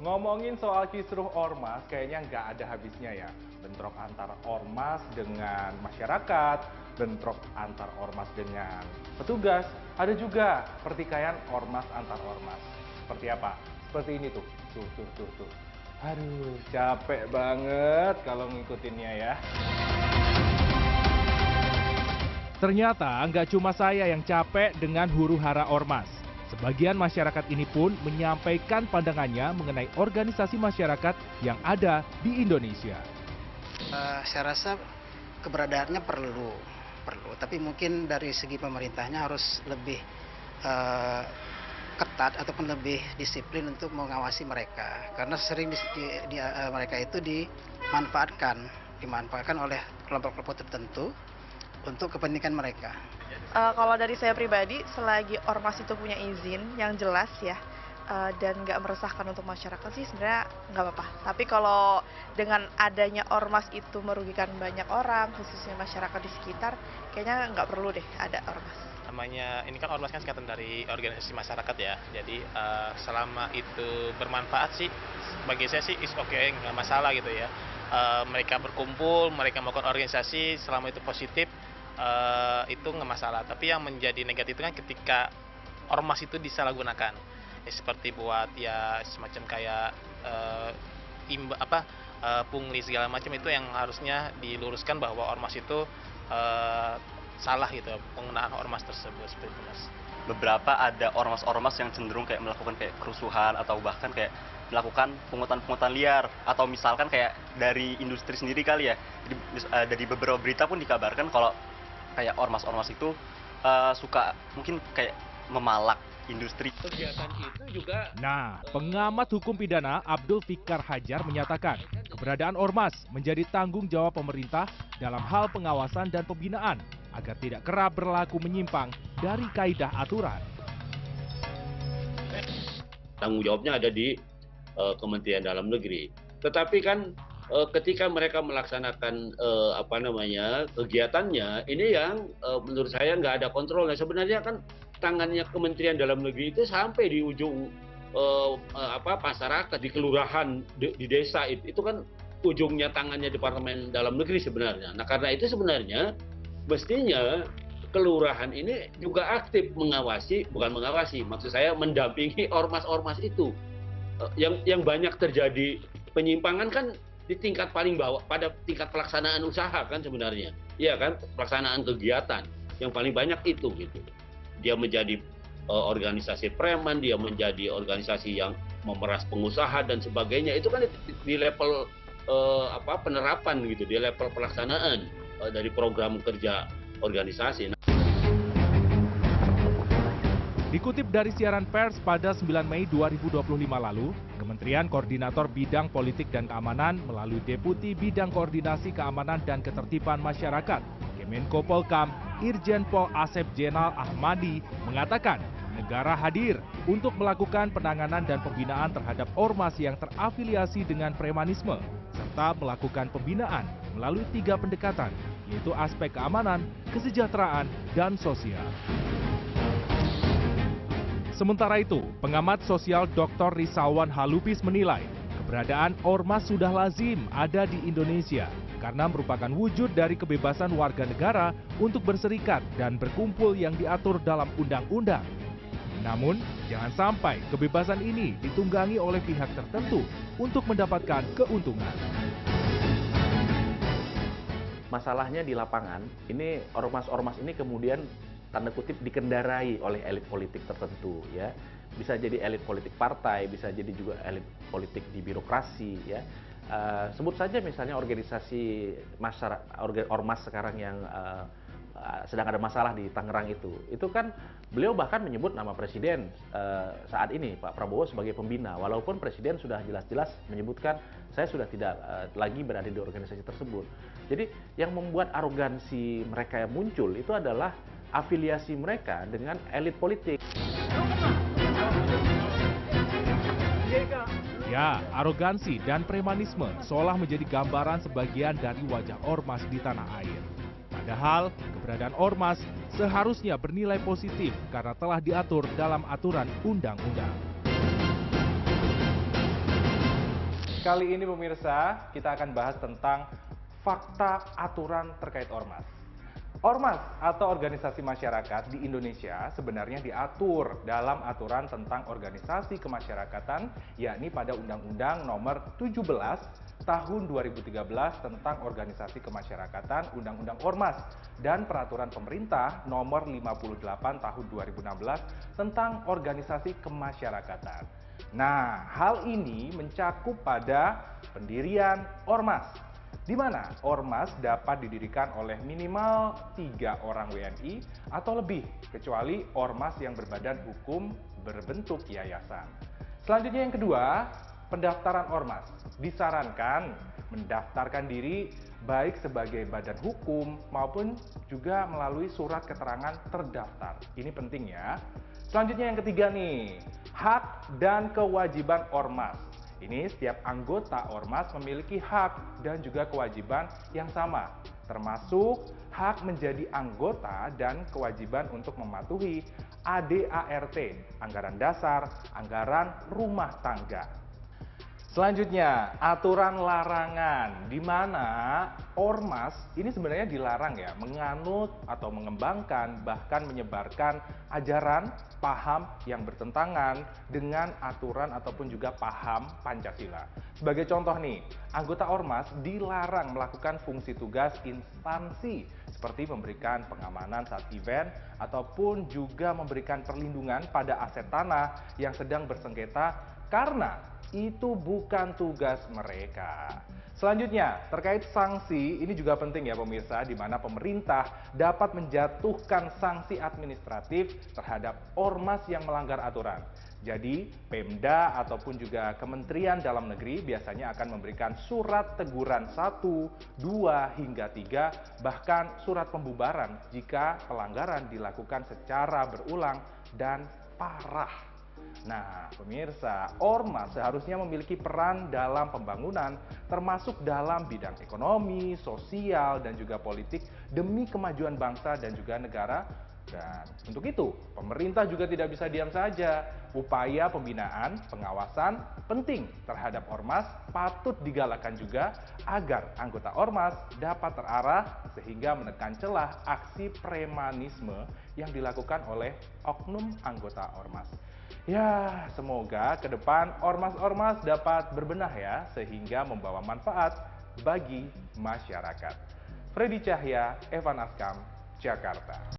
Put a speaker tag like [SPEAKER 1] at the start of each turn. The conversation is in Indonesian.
[SPEAKER 1] Ngomongin soal kisruh ormas, kayaknya nggak ada habisnya ya. Bentrok antar ormas dengan masyarakat, bentrok antar ormas dengan petugas, ada juga pertikaian ormas antar ormas. Seperti apa? Seperti ini tuh. Tuh. Aduh, capek banget kalau ngikutinnya ya. Ternyata nggak cuma saya yang capek dengan huru-hara ormas. Sebagian masyarakat ini pun menyampaikan pandangannya mengenai organisasi masyarakat yang ada di Indonesia.
[SPEAKER 2] Saya rasa keberadaannya perlu, tapi mungkin dari segi pemerintahnya harus lebih ketat ataupun lebih disiplin untuk mengawasi mereka, karena sering mereka itu dimanfaatkan oleh kelompok-kelompok tertentu untuk kepentingan mereka.
[SPEAKER 3] Kalau dari saya pribadi, selagi ormas itu punya izin yang jelas ya, dan nggak meresahkan untuk masyarakat sih sebenarnya nggak apa-apa. Tapi kalau dengan adanya ormas itu merugikan banyak orang, khususnya masyarakat di sekitar, kayaknya nggak perlu deh ada ormas.
[SPEAKER 4] Namanya ini kan ormas kan singkatan dari organisasi masyarakat ya, jadi selama itu bermanfaat sih bagi saya sih is okay, nggak masalah gitu ya. Mereka berkumpul, mereka melakukan organisasi, selama itu positif itu nggak masalah. Tapi yang menjadi negatif itu kan ketika ormas itu disalahgunakan ya, seperti buat ya semacam kayak pungli segala macam, itu yang harusnya diluruskan bahwa ormas itu salah gitu penggunaan ormas tersebut seperti itu, Mas.
[SPEAKER 5] Beberapa ada ormas-ormas yang cenderung kayak melakukan kayak kerusuhan atau bahkan kayak melakukan pungutan-pungutan liar, atau misalkan kayak dari industri sendiri kali ya. Dari beberapa berita pun dikabarkan kalau kayak ormas-ormas itu suka mungkin kayak memalak industri.
[SPEAKER 6] Kegiatan itu juga.
[SPEAKER 1] Nah, pengamat hukum pidana Abdul Fikar Hajar menyatakan keberadaan ormas menjadi tanggung jawab pemerintah dalam hal pengawasan dan pembinaan agar tidak kerap berlaku menyimpang dari kaidah aturan.
[SPEAKER 6] Tanggung jawabnya ada di Kementerian Dalam Negeri. Tetapi kan ketika mereka melaksanakan kegiatannya, ini yang menurut saya nggak ada kontrolnya. Sebenarnya kan tangannya Kementerian Dalam Negeri itu sampai di ujung masyarakat, di kelurahan, di desa, itu kan ujungnya tangannya Departemen Dalam Negeri sebenarnya. Nah, karena itu sebenarnya mestinya kelurahan ini juga aktif maksud saya mendampingi ormas-ormas itu. Yang banyak terjadi penyimpangan kan di tingkat paling bawah, pada tingkat pelaksanaan usaha kan sebenarnya. Iya kan, pelaksanaan kegiatan yang paling banyak itu gitu. Dia menjadi organisasi preman, dia menjadi organisasi yang memeras pengusaha dan sebagainya. Itu kan di level penerapan gitu, di level pelaksanaan dari program kerja organisasi.
[SPEAKER 1] Dikutip dari siaran pers pada 9 Mei 2025 lalu, Kementerian Koordinator Bidang Politik dan Keamanan melalui Deputi Bidang Koordinasi Keamanan dan Ketertiban Masyarakat, Kemenko Polkam, Irjen Pol Asep Jenal Ahmadi, mengatakan negara hadir untuk melakukan penanganan dan pembinaan terhadap ormas yang terafiliasi dengan premanisme, serta melakukan pembinaan melalui 3 pendekatan, yaitu aspek keamanan, kesejahteraan, dan sosial. Sementara itu, pengamat sosial Dr. Rizalwan Halupis menilai keberadaan ormas sudah lazim ada di Indonesia karena merupakan wujud dari kebebasan warga negara untuk berserikat dan berkumpul yang diatur dalam undang-undang. Namun, jangan sampai kebebasan ini ditunggangi oleh pihak tertentu untuk mendapatkan keuntungan.
[SPEAKER 7] Masalahnya di lapangan, ini ormas-ormas ini kemudian tanda kutip dikendarai oleh elit politik tertentu ya. Bisa jadi elit politik partai, bisa jadi juga elit politik di birokrasi ya. Sebut saja misalnya organisasi ormas sekarang yang sedang ada masalah di Tangerang itu kan beliau bahkan menyebut nama presiden saat ini Pak Prabowo sebagai pembina, walaupun presiden sudah jelas-jelas menyebutkan saya sudah tidak lagi berada di organisasi tersebut. Jadi yang membuat arogansi mereka yang muncul itu adalah afiliasi mereka dengan elit politik.
[SPEAKER 1] Ya, arogansi dan premanisme seolah menjadi gambaran sebagian dari wajah ormas di tanah air. Padahal, keberadaan ormas seharusnya bernilai positif karena telah diatur dalam aturan undang-undang. Kali ini pemirsa, kita akan bahas tentang fakta aturan terkait ormas. Ormas atau organisasi masyarakat di Indonesia sebenarnya diatur dalam aturan tentang organisasi kemasyarakatan, yakni pada Undang-Undang Nomor 17 Tahun 2013 tentang Organisasi Kemasyarakatan, Undang-Undang Ormas, dan Peraturan Pemerintah Nomor 58 Tahun 2016 tentang Organisasi Kemasyarakatan. Nah, hal ini mencakup pada pendirian ormas, di mana ormas dapat didirikan oleh minimal 3 orang WNI atau lebih, kecuali ormas yang berbadan hukum berbentuk yayasan. Selanjutnya yang kedua, pendaftaran ormas. Disarankan mendaftarkan diri baik sebagai badan hukum maupun juga melalui surat keterangan terdaftar. Ini penting ya. Selanjutnya yang ketiga nih, hak dan kewajiban ormas. Ini setiap anggota ormas memiliki hak dan juga kewajiban yang sama, termasuk hak menjadi anggota dan kewajiban untuk mematuhi ADART, anggaran dasar, anggaran rumah tangga. Selanjutnya, aturan larangan, di mana ormas ini sebenarnya dilarang ya menganut atau mengembangkan bahkan menyebarkan ajaran, paham yang bertentangan dengan aturan ataupun juga paham Pancasila. Sebagai contoh nih, anggota ormas dilarang melakukan fungsi tugas instansi seperti memberikan pengamanan saat event ataupun juga memberikan perlindungan pada aset tanah yang sedang bersengketa karena itu bukan tugas mereka. Selanjutnya, terkait sanksi, ini juga penting ya pemirsa, di mana pemerintah dapat menjatuhkan sanksi administratif terhadap ormas yang melanggar aturan. Jadi, Pemda ataupun juga Kementerian Dalam Negeri biasanya akan memberikan surat teguran 1, 2, hingga 3, bahkan surat pembubaran jika pelanggaran dilakukan secara berulang dan parah. Nah, pemirsa, ormas seharusnya memiliki peran dalam pembangunan, termasuk dalam bidang ekonomi, sosial, dan juga politik demi kemajuan bangsa dan juga negara. Dan untuk itu, pemerintah juga tidak bisa diam saja. Upaya pembinaan, pengawasan penting terhadap ormas patut digalakkan juga agar anggota ormas dapat terarah sehingga menekan celah aksi premanisme yang dilakukan oleh oknum anggota ormas. Ya, semoga ke depan ormas-ormas dapat berbenah ya, sehingga membawa manfaat bagi masyarakat. Freddy Cahya, Evan Askam, Jakarta.